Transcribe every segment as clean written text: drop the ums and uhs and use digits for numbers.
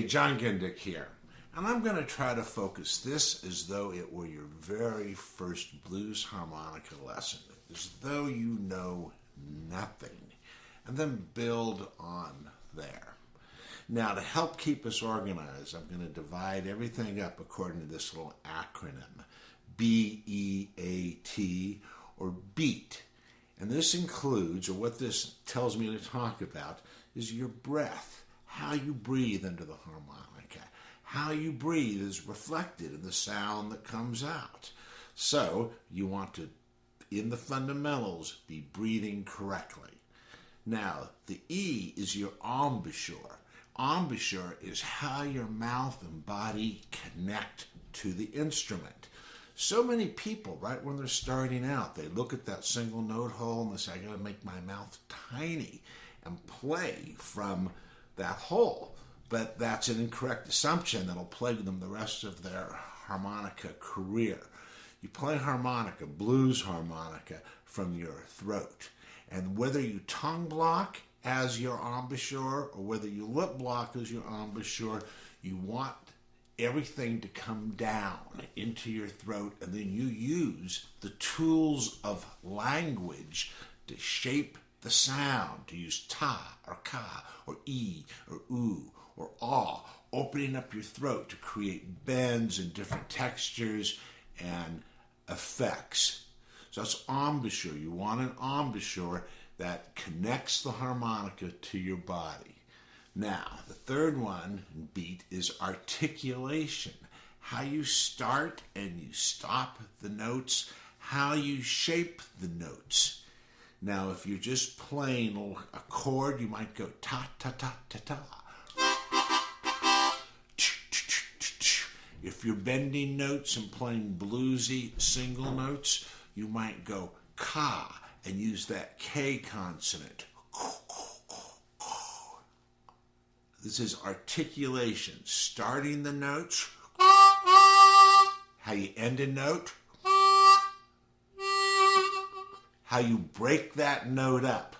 Hey, John Gindick here, and I'm going to try to focus this as though it were your very first blues harmonica lesson, as though you know nothing, and then build on there. Now, to help keep us organized, I'm going to divide everything up according to this little acronym, B-E-A-T, or B.E.A.T. And this includes, or what this tells me to talk about, is your breath, how you breathe into the harmonica. How you breathe is reflected in the sound that comes out. So you want to, in the fundamentals, be breathing correctly. Now, the E is your embouchure. Embouchure is how your mouth and body connect to the instrument. So many people, right when they're starting out, they look at that single note hole and they say, I got to make my mouth tiny and play from that hole. But that's an incorrect assumption that'll plague them the rest of their harmonica career. You play harmonica, blues harmonica, from your throat. And whether you tongue block as your embouchure or whether you lip block as your embouchure, you want everything to come down into your throat, and then you use the tools of language to shape the sound, to use ta or ka or e or oo or ah, opening up your throat to create bends and different textures and effects. So that's embouchure. You want an embouchure that connects the harmonica to your body. Now, the third one, beat, is articulation. How you start and you stop the notes, how you shape the notes. Now, if you're just playing a chord, you might go ta, ta, ta, ta, ta. If you're bending notes and playing bluesy single notes, you might go ka and use that K consonant. This is articulation, starting the notes, how you end a note, how you break that note up.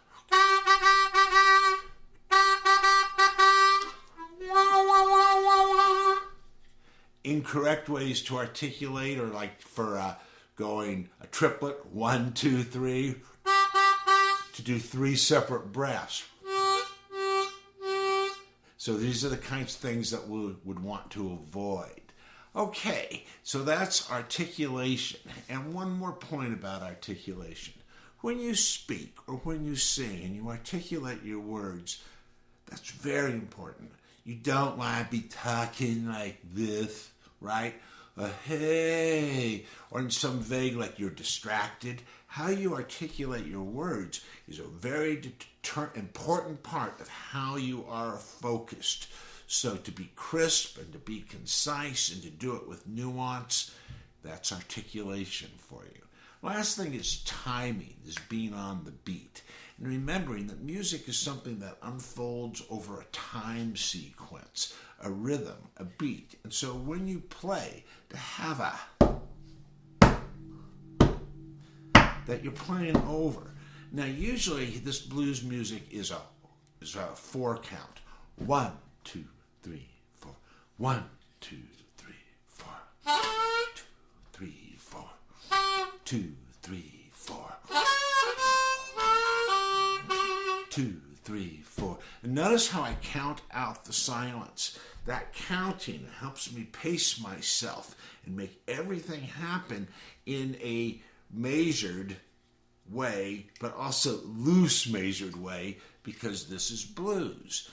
Incorrect ways to articulate are like for going a triplet, 1, 2, 3, to do 3 separate breaths. So these are the kinds of things that we would want to avoid. Okay, so that's articulation. And one more point about articulation. When you speak or when you sing and you articulate your words, that's very important. You don't want to be talking like this, right? Hey, or in some vague, like you're distracted. How you articulate your words is a very important part of how you are focused. So to be crisp and to be concise and to do it with nuance, that's articulation for you. Last thing is timing, is being on the beat. And remembering that music is something that unfolds over a time sequence, a rhythm, a beat. And so when you play, to have that you're playing over. Now, usually this blues music is a 4 count. 1, 2, 3, 4. 1, 2, 3, 4. 2, 3, 4. 2, 3, 4. 2, 3, 4. And notice how I count out the silence. That counting helps me pace myself and make everything happen in a measured way, but also loose measured way, because this is blues.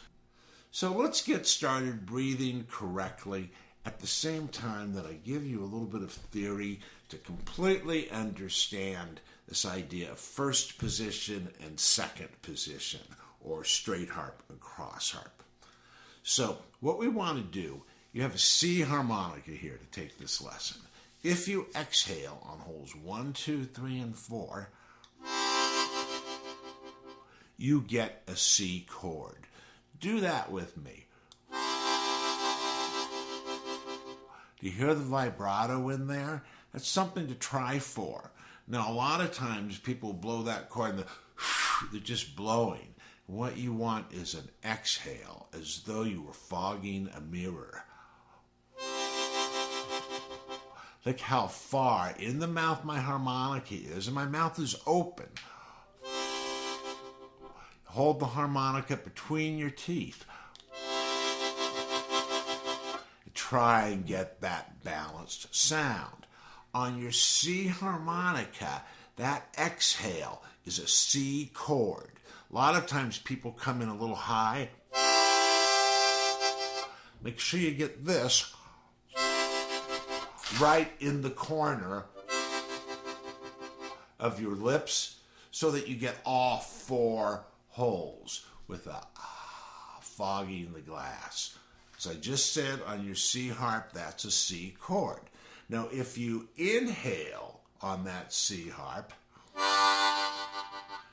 So let's get started breathing correctly at the same time that I give you a little bit of theory to completely understand this idea of first position and second position, or straight harp and cross harp. So what we want to do, you have a C harmonica here to take this lesson. If you exhale on holes 1, 2, 3, and 4, you get a C chord. Do that with me. Do you hear the vibrato in there? That's something to try for. Now, a lot of times people blow that chord and they're just blowing. What you want is an exhale, as though you were fogging a mirror. Look how far in the mouth my harmonica is, and my mouth is open. Hold the harmonica between your teeth. Try and get that balanced sound. On your C harmonica, that exhale is a C chord. A lot of times people come in a little high. Make sure you get this right in the corner of your lips so that you get all four holes with a fogging the glass. As I just said, on your C harp, that's a C chord. Now, if you inhale on that C harp,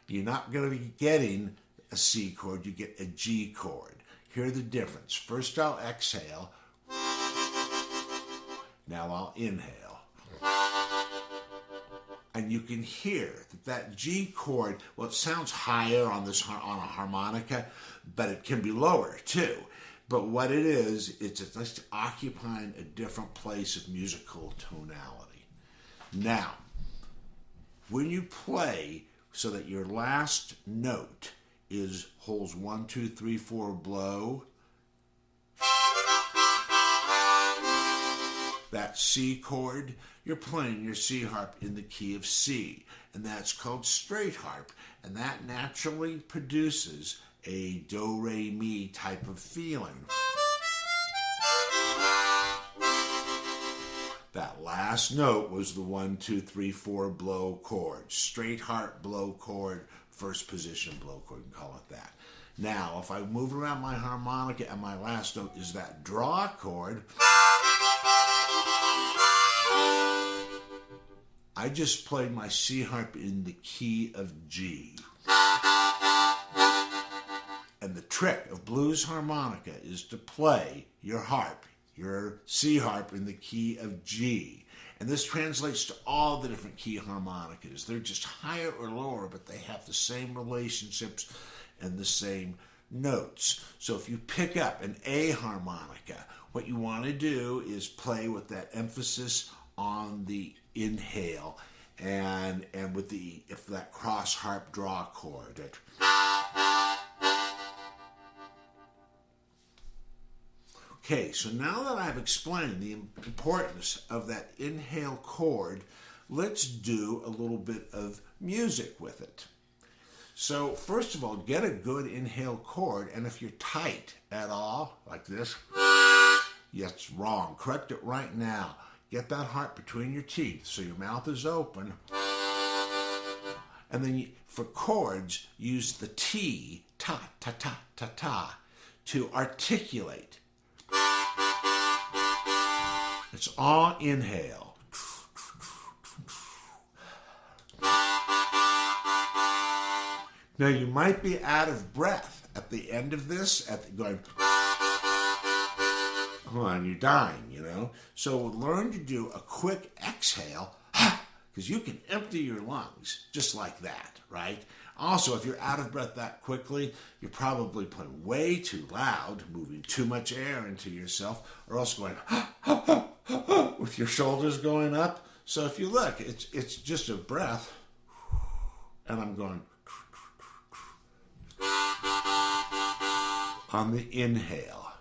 you're not going to be getting a C chord, you get a G chord. Hear the difference. First I'll exhale. Now I'll inhale. And you can hear that G chord, well, it sounds higher on a harmonica, but it can be lower too. But what it is, it's just occupying a different place of musical tonality. Now, when you play so that your last note is holes 1, 2, 3, 4 blow, that C chord, you're playing your C harp in the key of C, and that's called straight harp, and that naturally produces a do, re, mi type of feeling. That last note was the 1, 2, 3, 4 blow chord. Straight harp blow chord, first position blow chord, you can call it that. Now, if I move around my harmonica and my last note is that draw chord, I just played my C harp in the key of G. And the trick of blues harmonica is to play your harp, your C harp, in the key of G. And this translates to all the different key harmonicas. They're just higher or lower, but they have the same relationships and the same notes. So if you pick up an A harmonica, what you want to do is play with that emphasis on the inhale and with the, if that cross harp draw chord. Okay, so now that I've explained the importance of that inhale chord, let's do a little bit of music with it. So first of all, get a good inhale chord, and if you're tight at all, like this, that's wrong. Correct it right now. Get that harp between your teeth so your mouth is open. And then for chords, use the T, ta, ta, ta, ta, ta, to articulate. It's all inhale. Now you might be out of breath at the end of this, going, come on, you're dying, you know. So learn to do a quick exhale, because you can empty your lungs just like that, right? Also, if you're out of breath that quickly, you're probably playing way too loud, moving too much air into yourself, or else going with your shoulders going up. So if you look, it's just a breath, and I'm going on the inhale.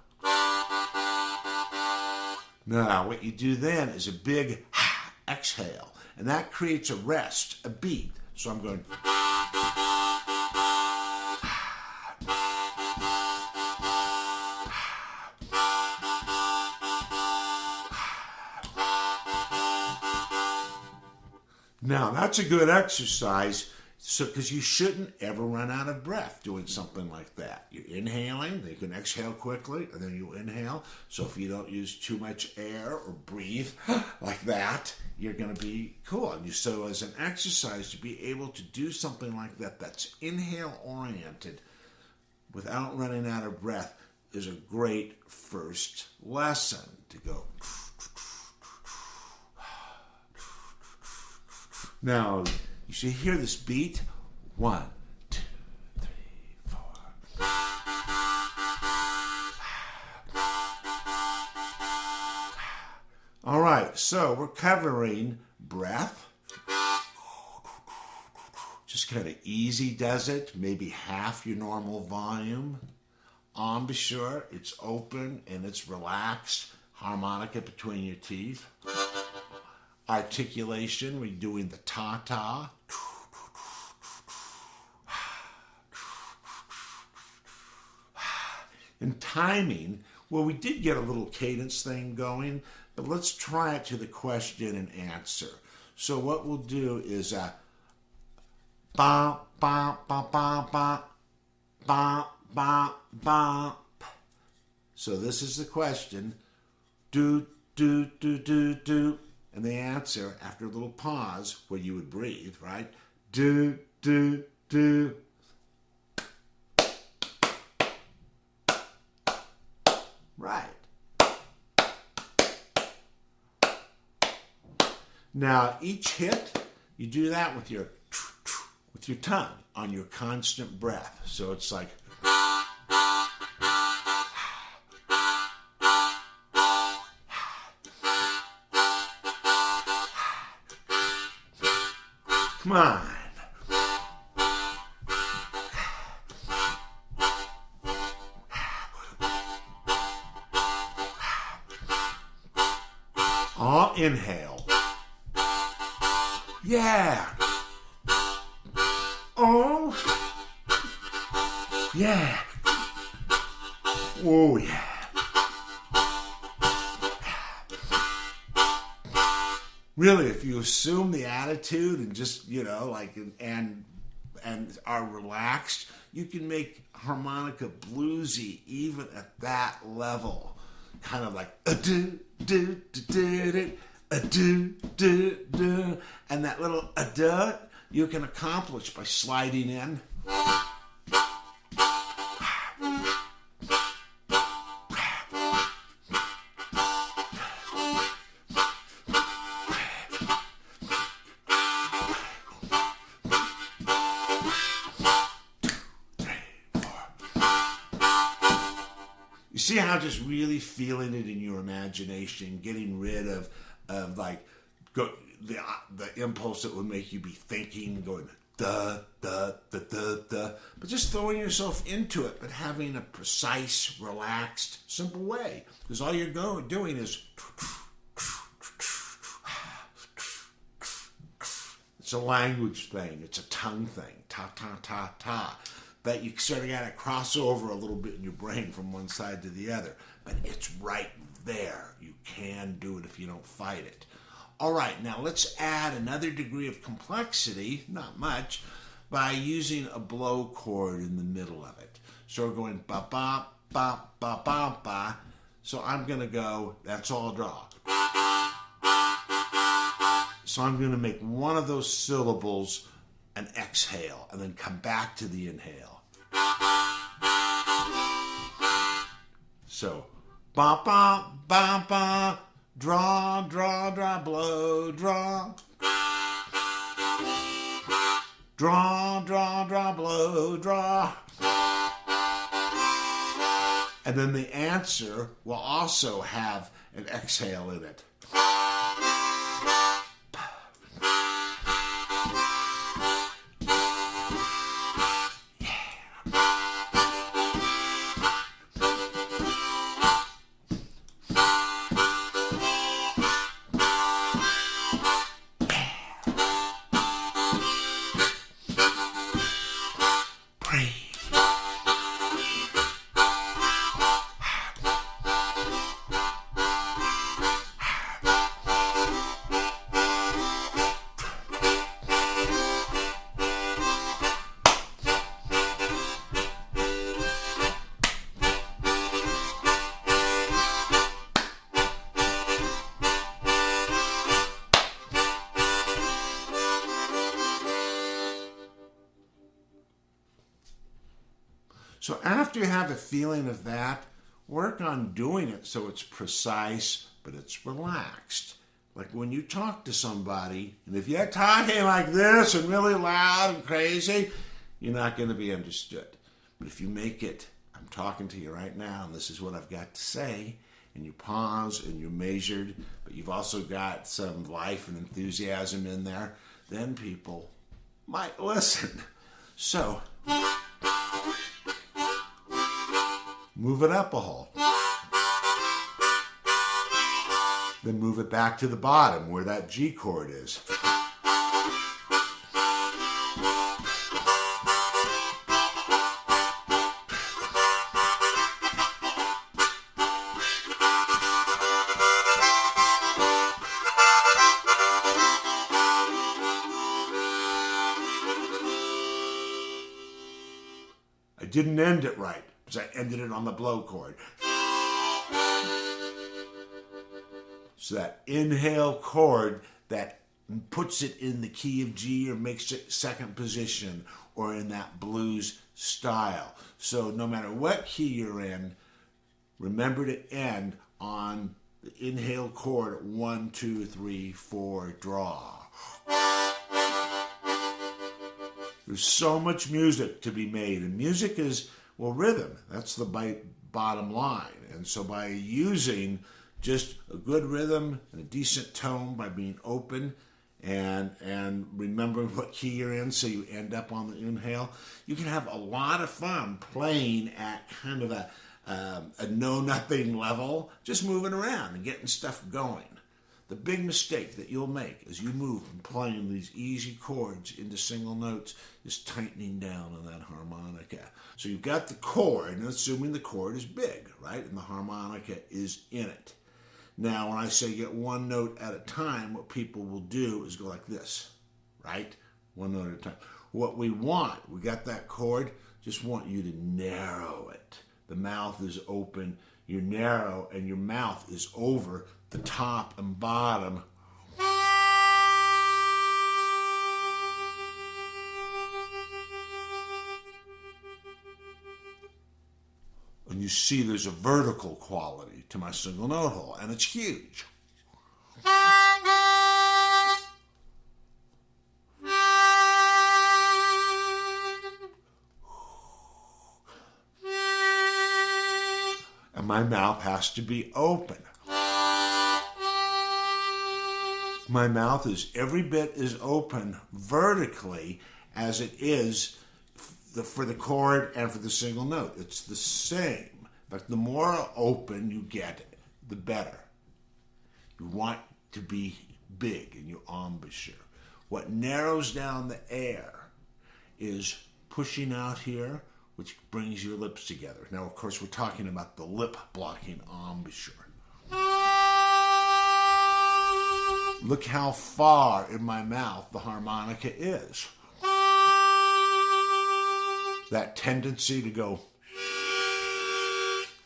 Now, what you do then is a big exhale, and that creates a rest, a beat. So I'm going. Now, that's a good exercise, because you shouldn't ever run out of breath doing something like that. You're inhaling, then you can exhale quickly, and then you inhale. So if you don't use too much air or breathe like that, you're going to be cool. And so as an exercise, to be able to do something like that that's inhale-oriented without running out of breath is a great first lesson to go. Now, you should hear this beat. 1, 2, 3, 4. All right, so we're covering breath. Just kind of easy does it, maybe half your normal volume. Embouchure, it's open and it's relaxed. Harmonica between your teeth. Articulation, we're doing the ta-ta. And timing, well, we did get a little cadence thing going, but let's try it to the question and answer. So what we'll do is ba ba ba ba ba ba ba ba. So this is the question. Do do do do do, and the answer after a little pause where you would breathe, right? Do do do. Right. Now each hit, you do that with your tongue on your constant breath. So it's like come on. All inhale. Yeah. Oh. Yeah. Oh, yeah. Really, if you assume the attitude and just, and are relaxed, you can make harmonica bluesy even at that level. Kind of like a-do, do, do, do, do, a-do, do, do. And that little a-do you can accomplish by sliding in. You see how just really feeling it in your imagination, getting rid of the impulse that would make you be thinking, going da da da da da, but just throwing yourself into it, but having a precise, relaxed, simple way. Because all you're doing is it's a language thing, it's a tongue thing, ta ta ta ta. That you sort of got to cross over a little bit in your brain from one side to the other. But it's right there. You can do it if you don't fight it. All right, now let's add another degree of complexity, not much, by using a blow chord in the middle of it. So we're going ba ba ba ba ba ba. So I'm going to go, that's all draw. So I'm going to make one of those syllables an exhale and then come back to the inhale. So, ba ba ba ba, draw, draw, draw, blow, draw. Draw, draw, draw, blow, draw. And then the answer will also have an exhale in it. So after you have a feeling of that, work on doing it so it's precise, but it's relaxed. Like when you talk to somebody, and if you're talking like this and really loud and crazy, you're not going to be understood. But if you make it, I'm talking to you right now, and this is what I've got to say, and you pause and you're measured, but you've also got some life and enthusiasm in there, then people might listen. So, move it up a hole. Then move it back to the bottom where that G chord is. I didn't end it right because I ended it on the blow chord. So that inhale chord that puts it in the key of G or makes it second position or in that blues style. So no matter what key you're in, remember to end on the inhale chord 1, 2, 3, 4, draw. There's so much music to be made, and music is, well, rhythm. That's the bottom line. And so by using just a good rhythm and a decent tone, by being open and remembering what key you're in so you end up on the inhale, you can have a lot of fun playing at kind of a know-nothing level, just moving around and getting stuff going. The big mistake that you'll make as you move from playing these easy chords into single notes is tightening down on that harmonica. So you've got the chord, and assuming the chord is big, right? And the harmonica is in it. Now, when I say get one note at a time, what people will do is go like this, right? One note at a time. What we want, we got that chord, just want you to narrow it. The mouth is open, you're narrow, and your mouth is over the top and bottom. And you see there's a vertical quality to my single note hole, and it's huge. And my mouth has to be open. My mouth is every bit as open vertically as it is for the chord and for the single note. It's the same. In fact, the more open you get, the better. You want to be big in your embouchure. What narrows down the air is pushing out here, which brings your lips together. Now, of course, we're talking about the lip-blocking embouchure. Look how far in my mouth the harmonica is. That tendency to go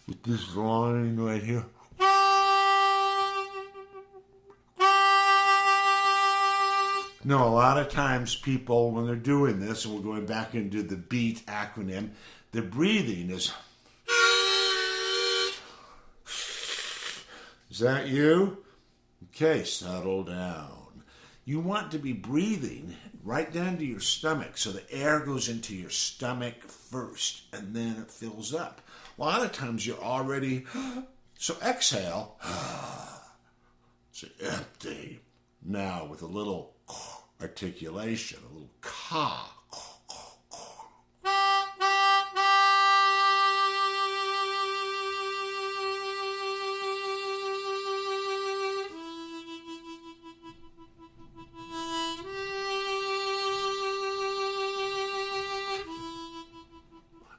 with this line right here. Now, a lot of times people, when they're doing this, and we're going back into the B.E.A.T acronym, the breathing is... Is that you? Okay, settle down. You want to be breathing right down to your stomach, so the air goes into your stomach first, and then it fills up. A lot of times you're already... So exhale. So empty. Now with a little articulation, a little ka.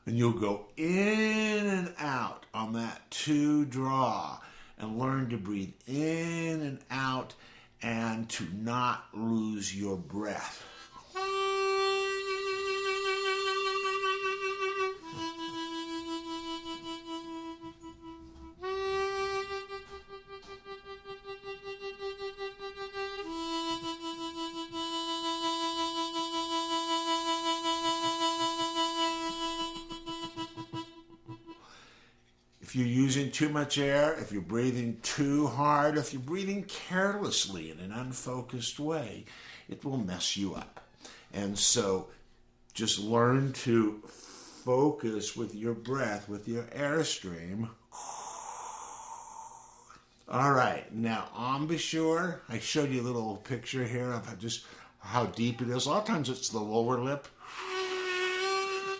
And you'll go in and out on that 2 draw and learn to breathe in and out and to not lose your breath. If you're using too much air, if you're breathing too hard, if you're breathing carelessly in an unfocused way, it will mess you up. And so just learn to focus with your breath, with your airstream. All right, now embouchure. I showed you a little picture here of just how deep it is. A lot of times it's the lower lip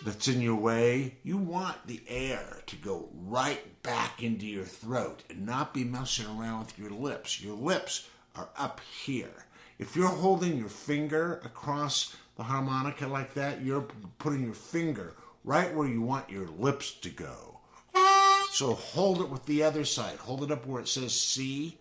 that's in your way. You want the air to go right back into your throat and not be messing around with your lips. Your lips are up here. If you're holding your finger across the harmonica like that, you're putting your finger right where you want your lips to go. So hold it with the other side. Hold it up where it says C.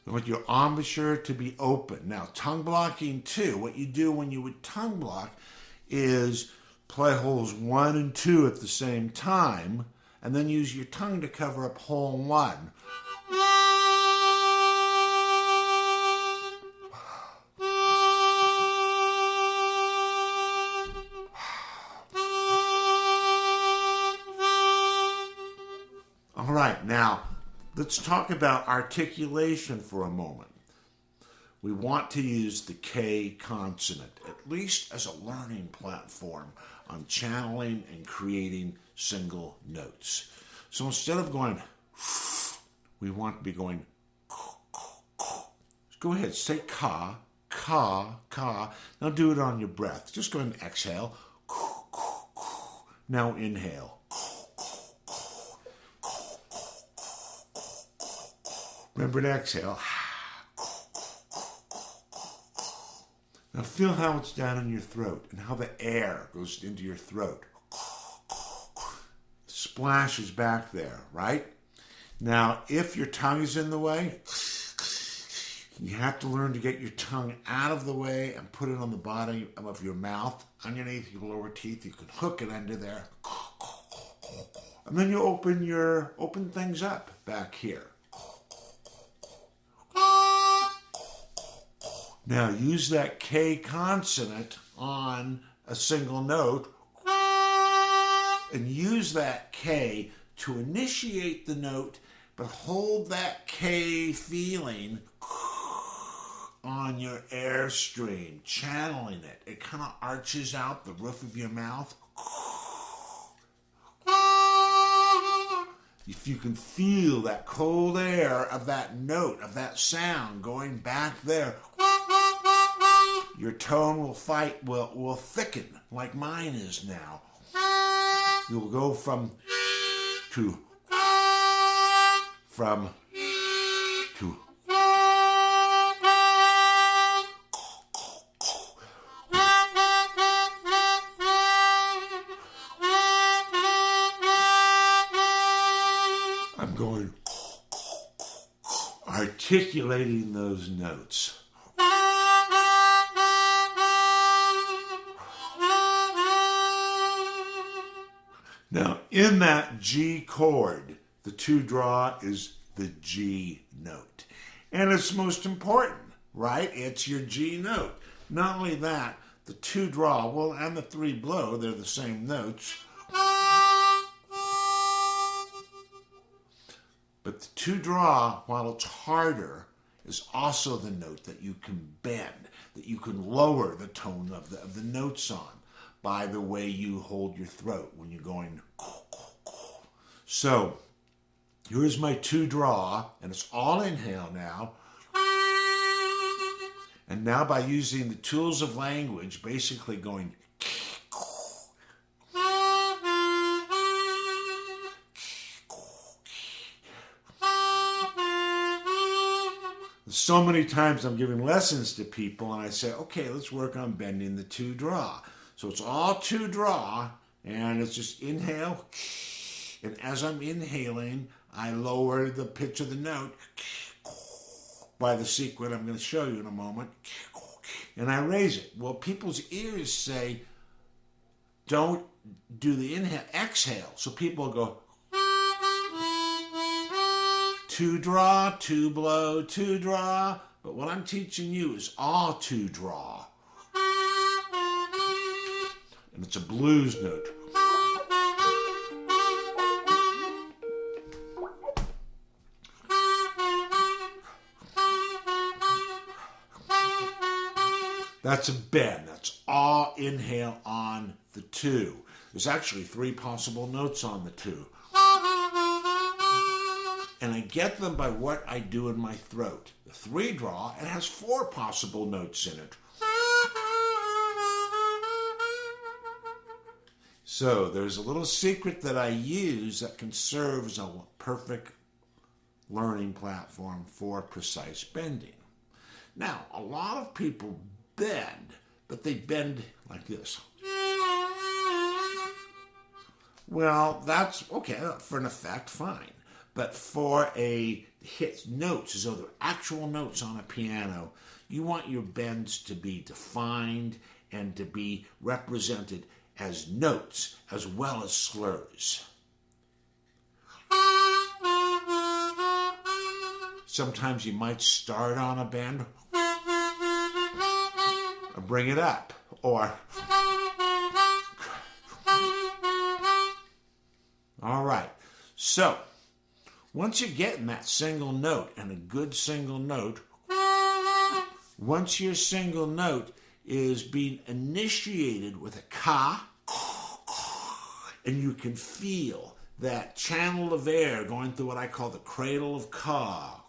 You want your embouchure to be open. Now, tongue blocking too. What you do when you would tongue block is play holes 1 and 2 at the same time, and then use your tongue to cover up hole 1. All right, now let's talk about articulation for a moment. We want to use the K consonant, at least as a learning platform on channeling and creating single notes. So instead of going, we want to be going, go ahead, say ka, ka, ka. Now do it on your breath. Just go ahead and exhale. Now inhale. Remember to exhale. Now feel how it's down in your throat and how the air goes into your throat. Splashes back there, right? Now, if your tongue is in the way, you have to learn to get your tongue out of the way and put it on the bottom of your mouth, underneath your lower teeth. You can hook it under there. And then you open things up back here. Now use that K consonant on a single note and use that K to initiate the note, but hold that K feeling on your airstream, channeling it. It kind of arches out the roof of your mouth. If you can feel that cold air of that note, of that sound going back there, your tone will thicken like mine is now. You'll go from to. I'm going articulating those notes. Now, in that G chord, the 2 draw is the G note. And it's most important, right? It's your G note. Not only that, the 2 draw, well, and the 3 blow, they're the same notes. But the 2 draw, while it's harder, is also the note that you can bend, that you can lower the tone of the notes on by the way you hold your throat when you're going. So here's my 2 draw, and it's all inhale now. And now by using the tools of language, basically going. So many times I'm giving lessons to people and I say, okay, let's work on bending the 2 draw. So it's all 2 draw, and it's just inhale. And as I'm inhaling, I lower the pitch of the note by the sequence I'm going to show you in a moment. And I raise it. Well, people's ears say, don't do the inhale, exhale. So people go, 2 draw, 2 blow, 2 draw. But what I'm teaching you is all 2 draw. And it's a blues note. That's a bend. That's all inhale on the 2. There's actually 3 possible notes on the 2. And I get them by what I do in my throat. The 3 draw, it has 4 possible notes in it. So there's a little secret that I use that can serve as a perfect learning platform for precise bending. Now, a lot of people bend, but they bend like this. Well, that's okay, for an effect, fine. But for a hit notes, as though they're actual notes on a piano, you want your bends to be defined and to be represented as notes as well as slurs. Sometimes you might start on a bend or bring it up, or all right. So once you get in that single note, and a good single note, once your single note is being initiated with a ka, and you can feel that channel of air going through what I call the cradle of ka.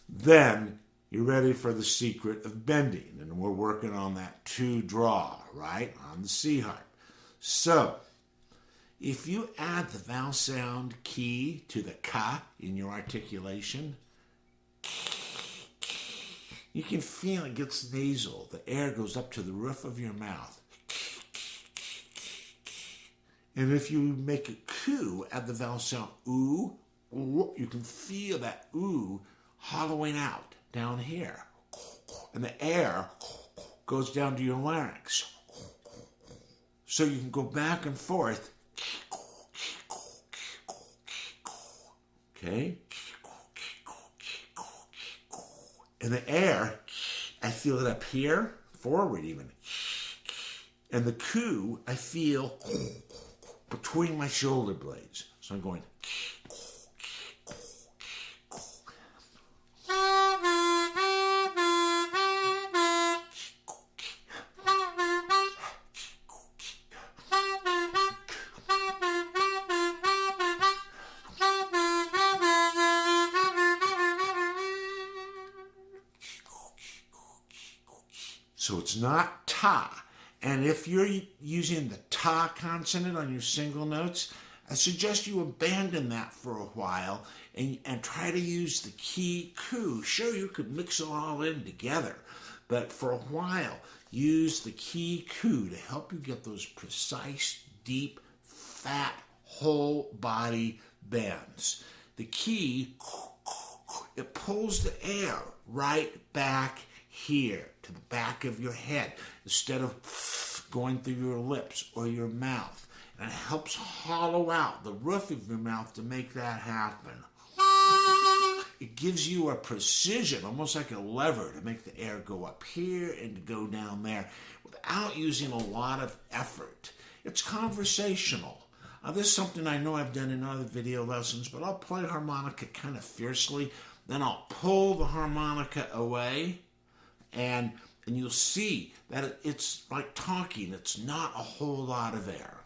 Then you're ready for the secret of bending, and we're working on that 2 draw, right, on the C harp. So, if you add the vowel sound key to the ka in your articulation, you can feel it gets nasal. The air goes up to the roof of your mouth. And if you make a ku, add the vowel sound oo, you can feel that oo hollowing out down here. And the air goes down to your larynx. So you can go back and forth. Okay? And the air, I feel it up here, forward even. And the ku, I feel between my shoulder blades. So I'm going. So it's not ta. And if you're using the ta consonant on your single notes, I suggest you abandon that for a while and try to use the key ku. Sure, you could mix it all in together, but for a while, use the key ku to help you get those precise, deep, fat, whole body bends. The key, it pulls the air right back here to the back of your head instead of going through your lips or your mouth. And it helps hollow out the roof of your mouth to make that happen. It gives you a precision, almost like a lever, to make the air go up here and to go down there without using a lot of effort. It's conversational. This is something I know I've done in other video lessons, but I'll play harmonica kind of fiercely, then I'll pull the harmonica away, and you'll see that it's like talking. It's not a whole lot of air.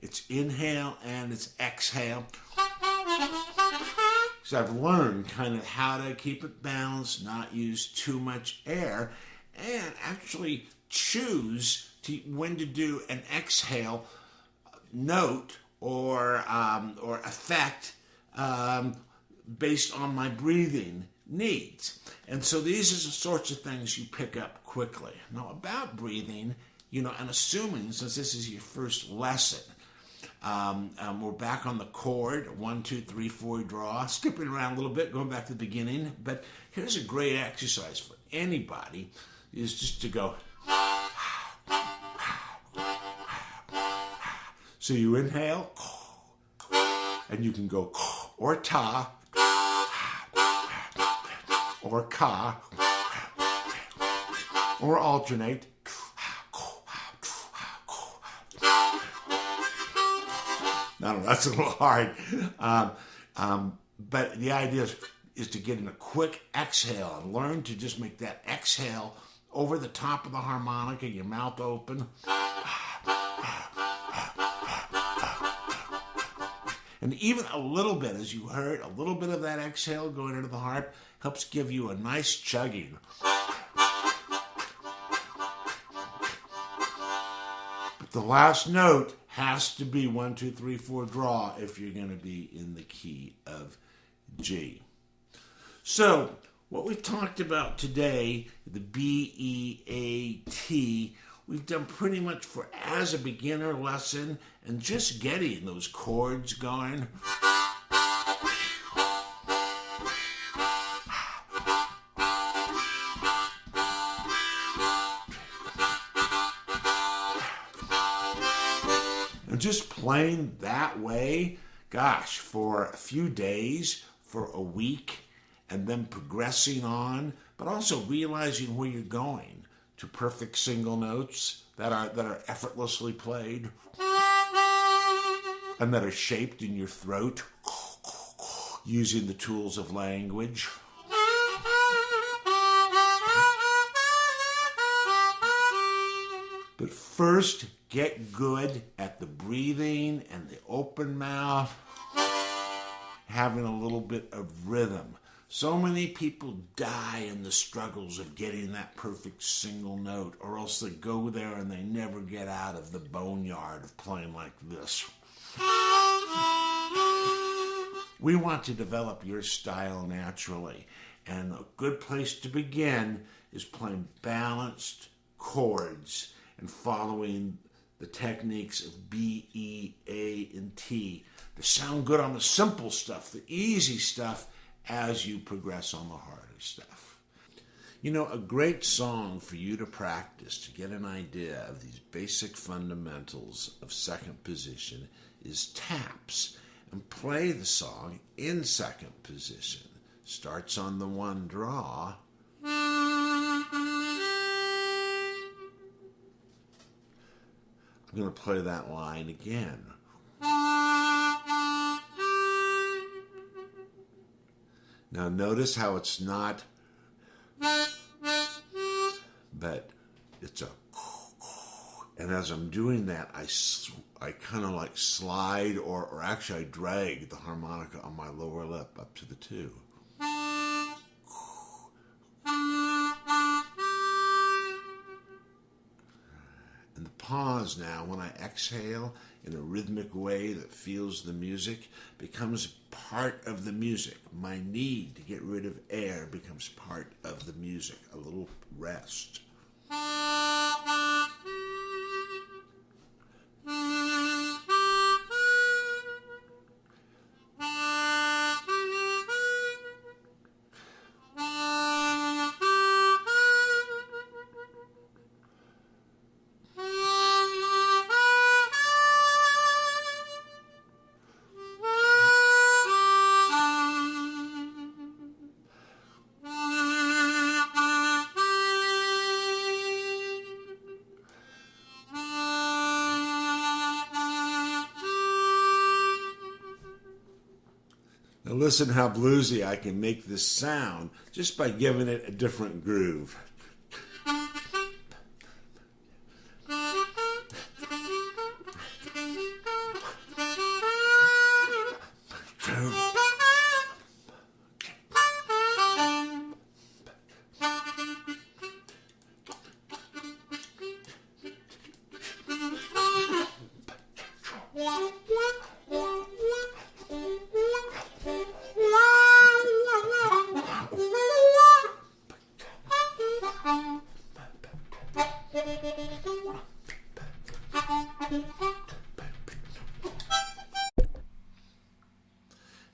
It's inhale and it's exhale. So I've learned kind of how to keep it balanced, not use too much air, and actually choose when to do an exhale note or effect based on my breathing needs. And so these are the sorts of things you pick up quickly. Now about breathing, and assuming, since this is your first lesson, we're back on the chord, 1, 2, 3, 4 draw, skipping around a little bit, going back to the beginning. But here's a great exercise for anybody, is just to go. So you inhale, and you can go or ta, or ka, or alternate. I don't know, that's a little hard. But the idea is to get in a quick exhale and learn to just make that exhale over the top of the harmonica, your mouth open. And even a little bit, as you heard, a little bit of that exhale going into the harp helps give you a nice chugging. But the last note has to be 1, 2, 3, 4 draw if you're going to be in the key of G. So, what we've talked about today, the B.E.A.T, we've done pretty much for as a beginner lesson and just getting those chords going. And just playing that way, gosh, for a few days, for a week, and then progressing on, but also realizing where you're going to perfect single notes that are effortlessly played and that are shaped in your throat using the tools of language. But first, get good at the breathing and the open mouth, having a little bit of rhythm. So many people die in the struggles of getting that perfect single note, or else they go there and they never get out of the boneyard of playing like this. We want to develop your style naturally, and a good place to begin is playing balanced chords and following the techniques of B, E, A, and T to sound good on the simple stuff, the easy stuff, as you progress on the harder stuff. You know, a great song for you to practice to get an idea of these basic fundamentals of second position is taps, and play the song in second position. Starts on the 1 draw. I'm going to play that line again. Now notice how it's not, but it's a, and as I'm doing that, I kind of like slide, or actually I drag the harmonica on my lower lip up to the 2. And the pause now, when I exhale in a rhythmic way that feels the music, becomes part of the music. My need to get rid of air becomes part of the music. A little rest. Now listen how bluesy I can make this sound just by giving it a different groove.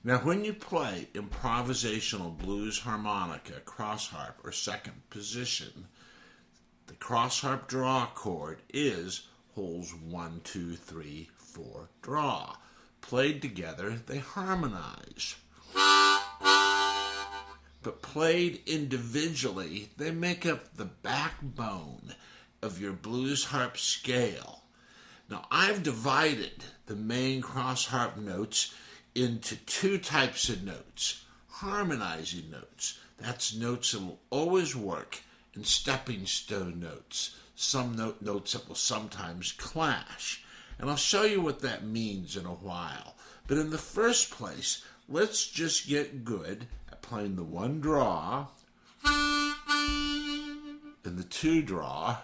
Now, when you play improvisational blues harmonica, cross harp, or second position, the cross harp draw chord is holes 1, 2, 3, 4 draw. Played together, they harmonize. But played individually, they make up the backbone of your blues harp scale. Now, I've divided the main cross harp notes into 2 types of notes. Harmonizing notes. That's notes that will always work, and stepping stone notes. Some notes that will sometimes clash. And I'll show you what that means in a while. But in the first place, let's just get good at playing the 1 draw and the 2 draw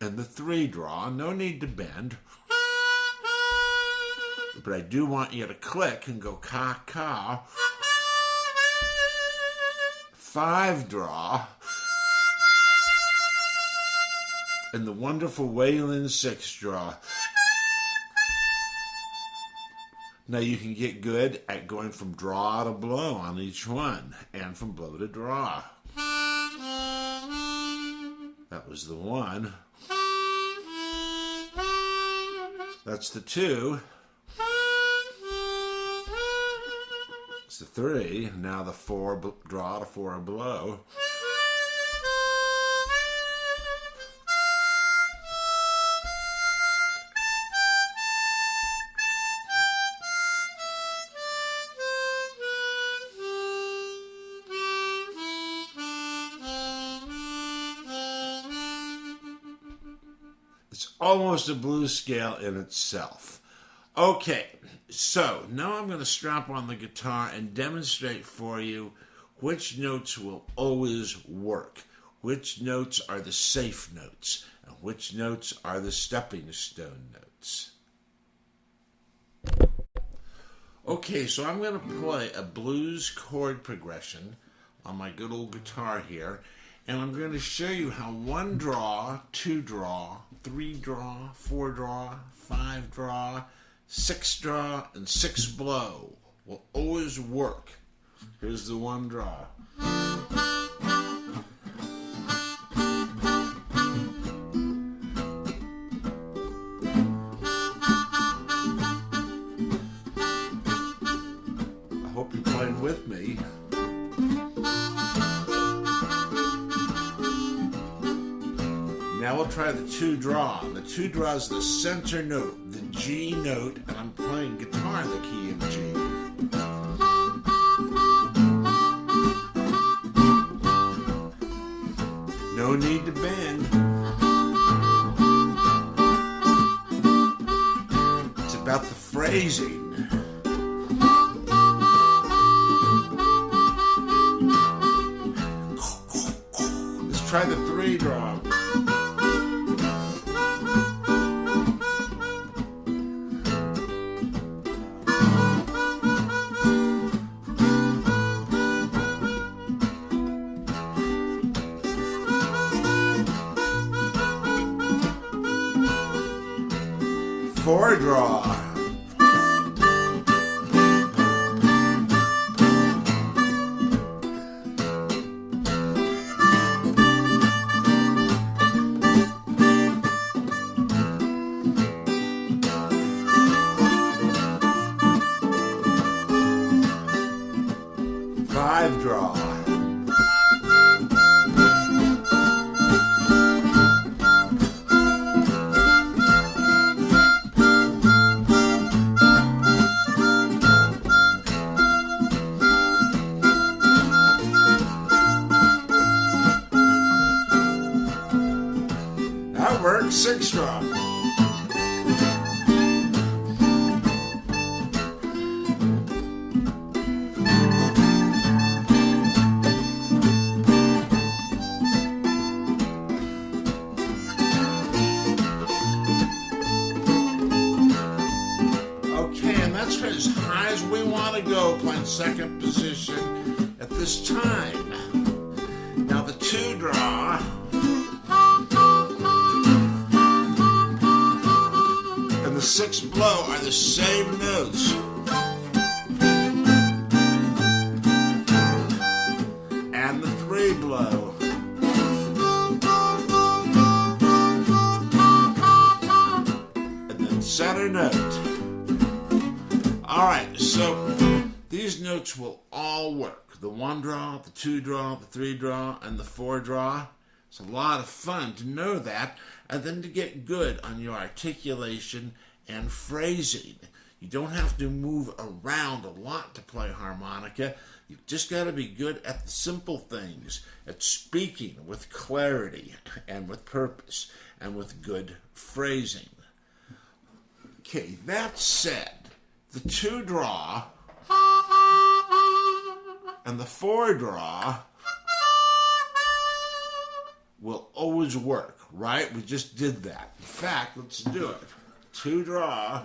and the 3 draw. No need to bend. But I do want you to click and go ka-ka. 5 draw. And the wonderful Wailing 6 draw. Now you can get good at going from draw to blow on each one, and from blow to draw. That was the 1. That's the 2. It's the 3. Now the 4 draw to 4 blow. It's almost a blues scale in itself. Okay, so now I'm going to strap on the guitar and demonstrate for you which notes will always work, which notes are the safe notes, and which notes are the stepping stone notes. Okay, so I'm going to play a blues chord progression on my good old guitar here, and I'm going to show you how 1 draw, 2 draw, 3 draw, 4 draw, 5 draw, 6 draw, and 6 blow will always work. Here's the 1 draw. I hope you're playing with me. Now we'll try the 2 draw. The 2 draw is the center note, the G note, and I'm playing guitar in the key of G. No need to bend. It's about the phrasing. Let's try the 3 draw. Four draw. Five draw. That works. 6 draw. As high as we want to go, playing second position at this time. Now the 2 draw. And the 6 blow are the same notes. And the 3 blow. center note. All right, so these notes will all work. The 1 draw, the 2 draw, the 3 draw, and the 4 draw. It's a lot of fun to know that, and then to get good on your articulation and phrasing. You don't have to move around a lot to play harmonica. You've just got to be good at the simple things, at speaking with clarity and with purpose and with good phrasing. Okay, that said, the 2 draw and the 4 draw will always work, right? We just did that. In fact, let's do it. 2 draw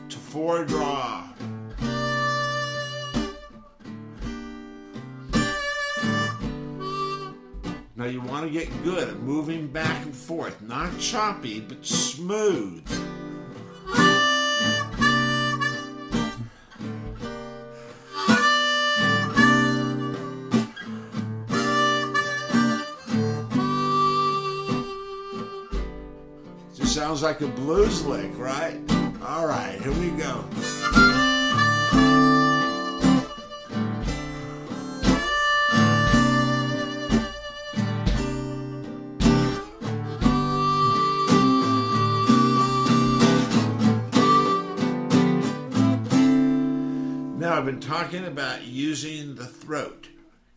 to 4 draw. Now you want to get good at moving back and forth, not choppy, but smooth. Just sounds like a blues lick, right? All right, here we go. Now, I've been talking about using the throat,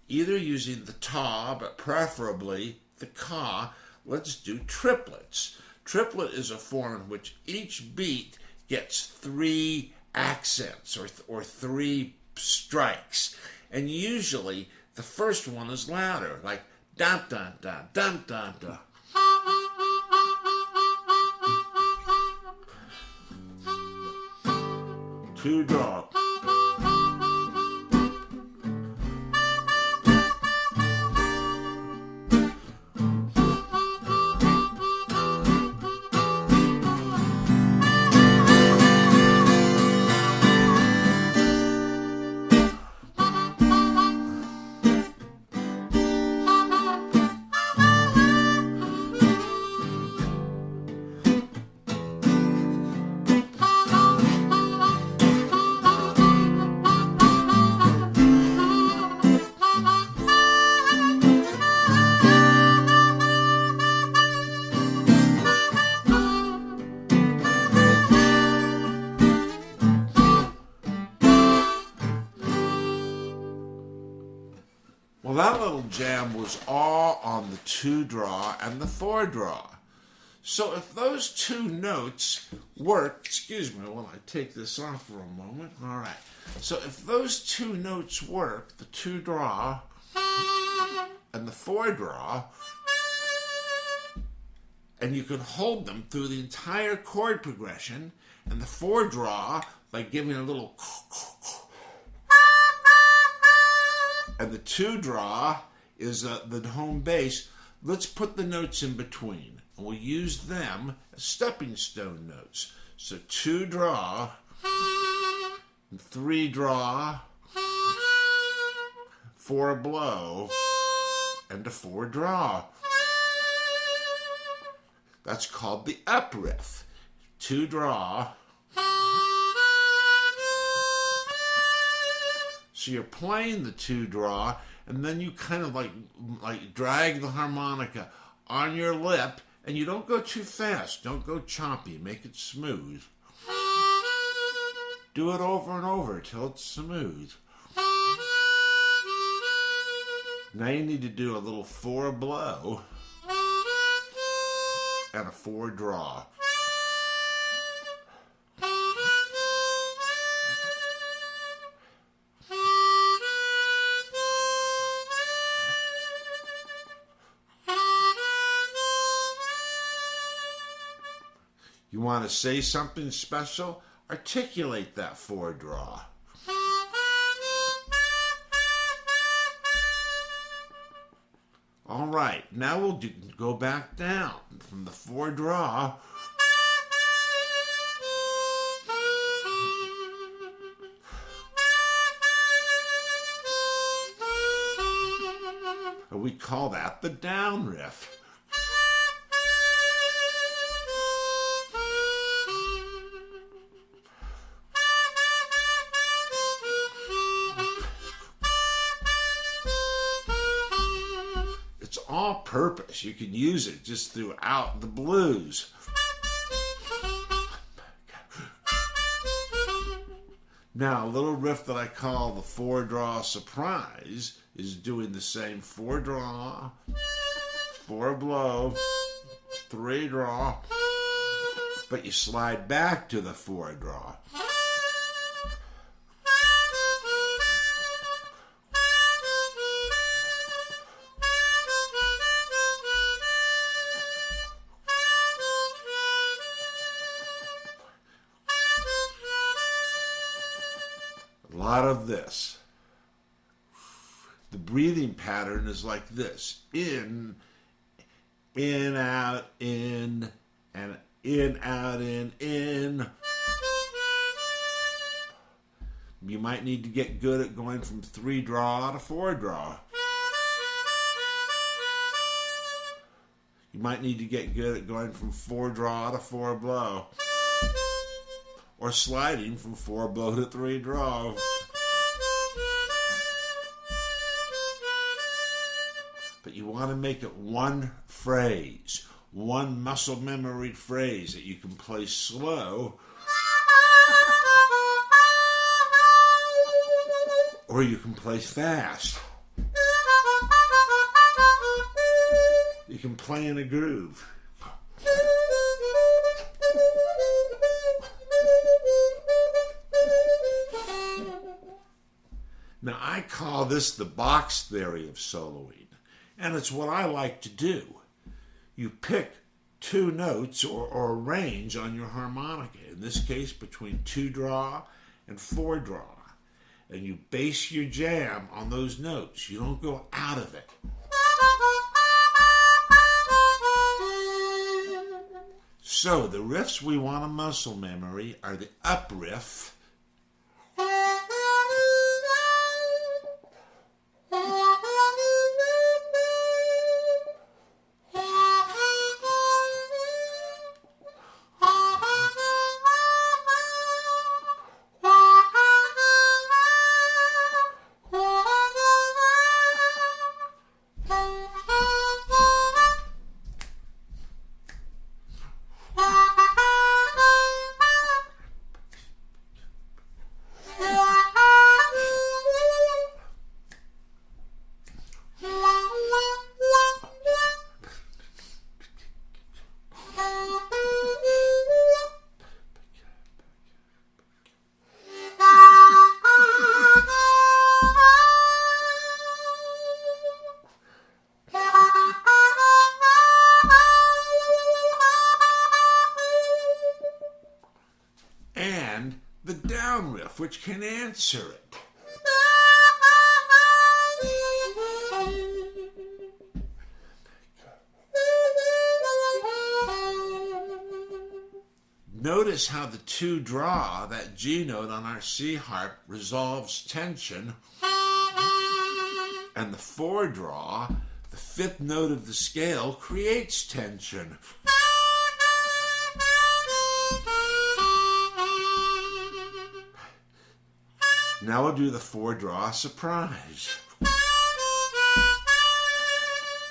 either using the ta, but preferably the ka. Let's do triplets. Triplet is a form in which each beat gets 3 accents or 3 strikes. And usually the first one is louder, like dun dun dun dun dun dun. 2 draw. Well, that little jam was all on the 2 draw and the 4 draw. So if those 2 notes work, excuse me while I take this off for a moment. All right. So if those 2 notes work, the 2 draw and the 4 draw, and you can hold them through the entire chord progression, and the 4 draw by giving a little, and the 2 draw is the home bass. Let's put the notes in between, and we'll use them as stepping stone notes. So 2 draw, and 3 draw, 4 blow, and a 4 draw. That's called the up riff. 2 draw. So you're playing the 2 draw, and then you kind of like drag the harmonica on your lip, and you don't go too fast. Don't go choppy. Make it smooth. Do it over and over till it's smooth. Now you need to do a little 4 blow and a 4 draw. You want to say something special? Articulate that 4 draw. All right, now we'll go back down from the 4 draw. We call that the down riff. purpose. You can use it just throughout the blues. Now, a little riff that I call the 4-draw surprise is doing the same 4-draw, 4-blow, 3-draw, but you slide back to the 4-draw. A lot of this. The breathing pattern is like this. In, out, in, and in, out, in. You might need to get good at going from 3-draw to 4-draw. You might need to get good at going from 4-draw to 4-blow. Or sliding from 4-blow to 3-draw. But you want to make it one phrase, one muscle memory phrase that you can play slow, or you can play fast. You can play in a groove. Now, I call this the box theory of soloing, and it's what I like to do. You pick 2 notes or a range on your harmonica, in this case between 2-draw and 4-draw, and you base your jam on those notes. You don't go out of it. So the riffs we want to muscle memory are the up riff, and the down riff, which can answer it. Notice how the 2-draw, that G note on our C harp, resolves tension, and the 4-draw, the 5th note of the scale, creates tension. Now we'll do the 4-draw surprise.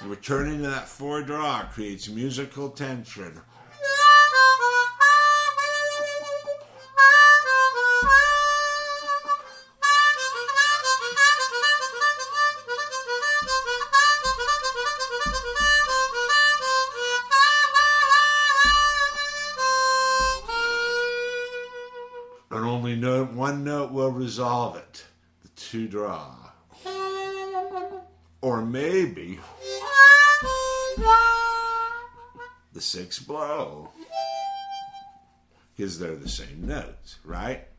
Returning to that 4-draw creates musical tension. And only one note will resolve it, the 2-draw. Or maybe the 6-blow, because they're the same notes, right?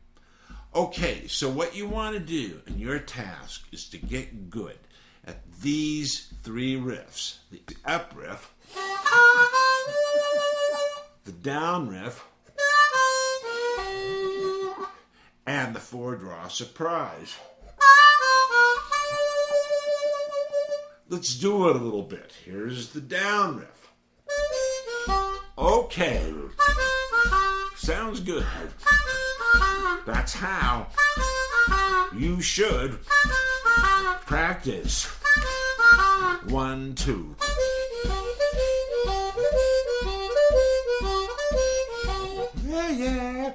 Okay, so what you want to do in your task is to get good at these 3 riffs. The up riff, the down riff, and the 4-draw surprise. Let's do it a little bit. Here's the down riff. Okay. Sounds good. That's how you should practice. 1, 2. yeah.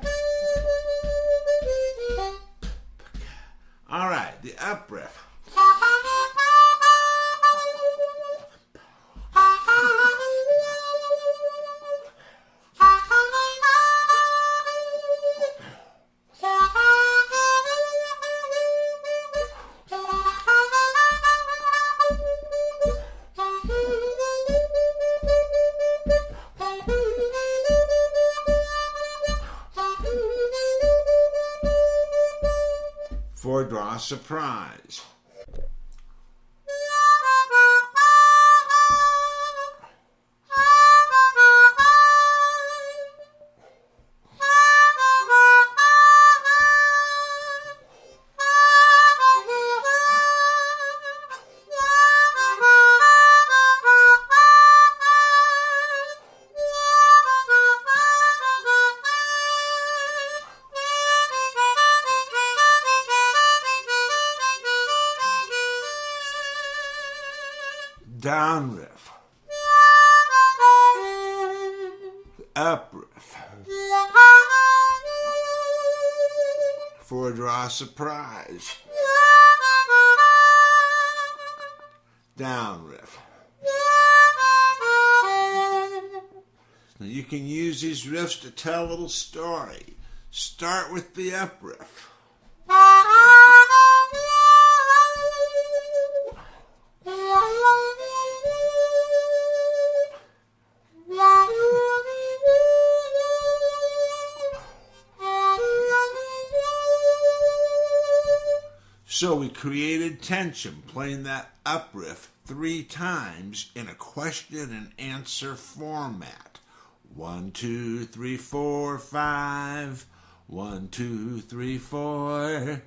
All right, the up riff. Four draw surprise. Down riff, up riff, four draw surprise, down riff. Now you can use these riffs to tell a little story. Start with the up riff. So we created tension playing that up riff 3 times in a question and answer format. 1, 2, 3, 4, 5. 1, 2, 3, 4.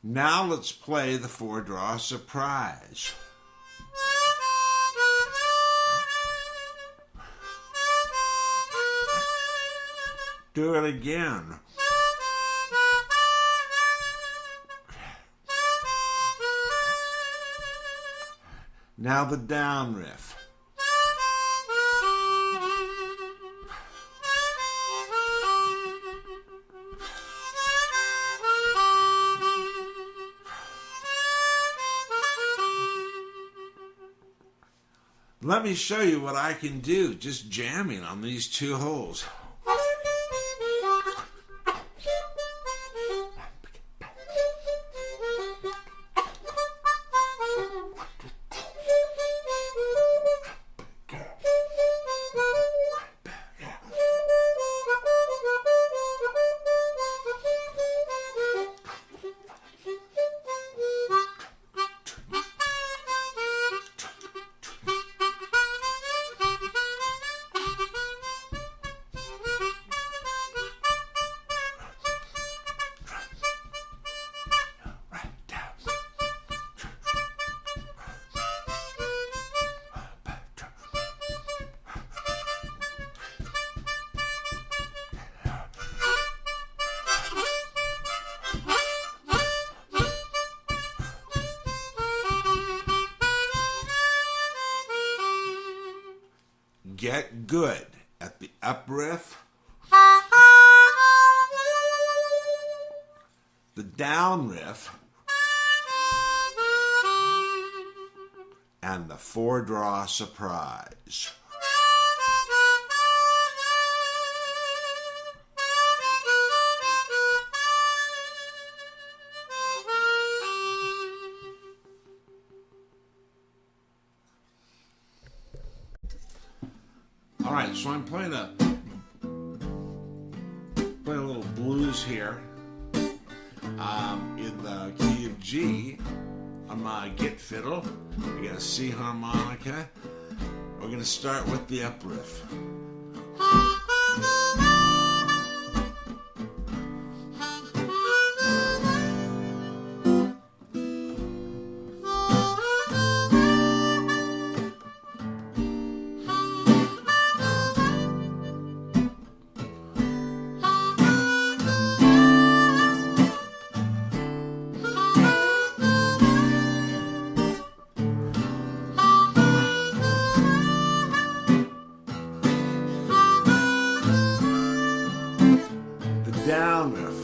Now let's play the four draw surprise. Do it again. Now the down riff. Let me show you what I can do just jamming on these 2 holes. Get good at the up riff, the down riff, and the four draw surprise. All right, so I'm playing a little blues here in the key of G on my git fiddle. I got a C harmonica. We're going to start with the up riff. down riff.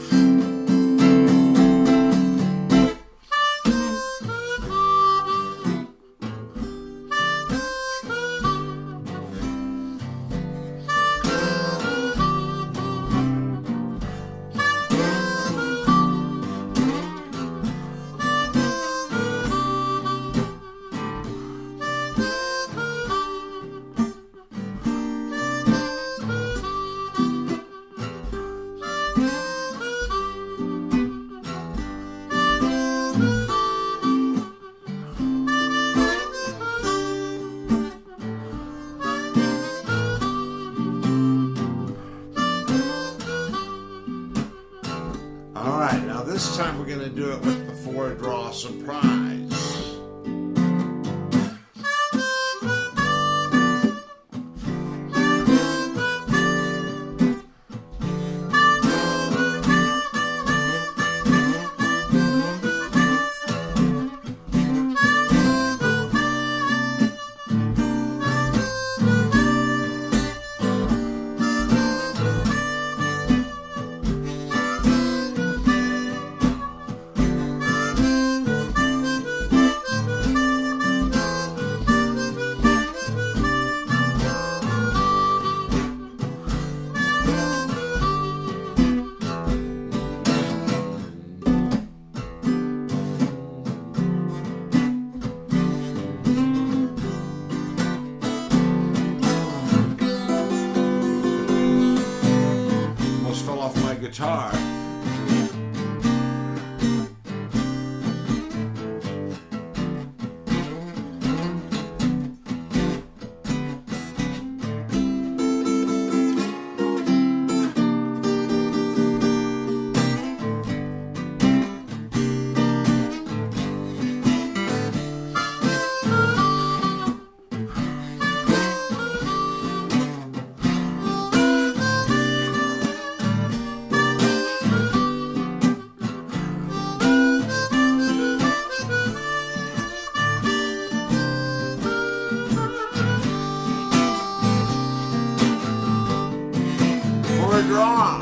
Alright, now this time we're going to do it with the 4-draw surprise. Guitar. Draw.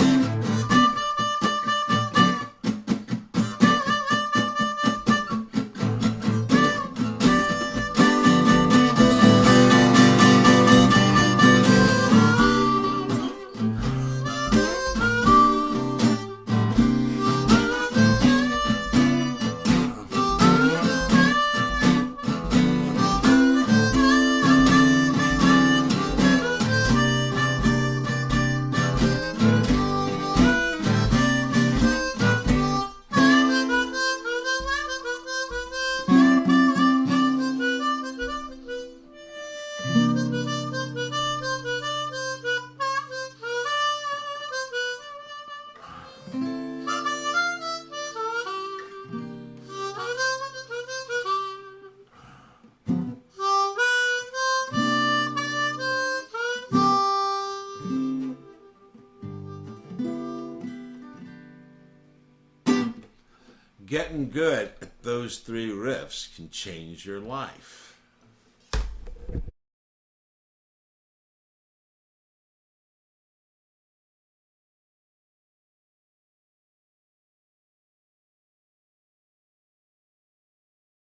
Getting good at those 3 riffs can change your life.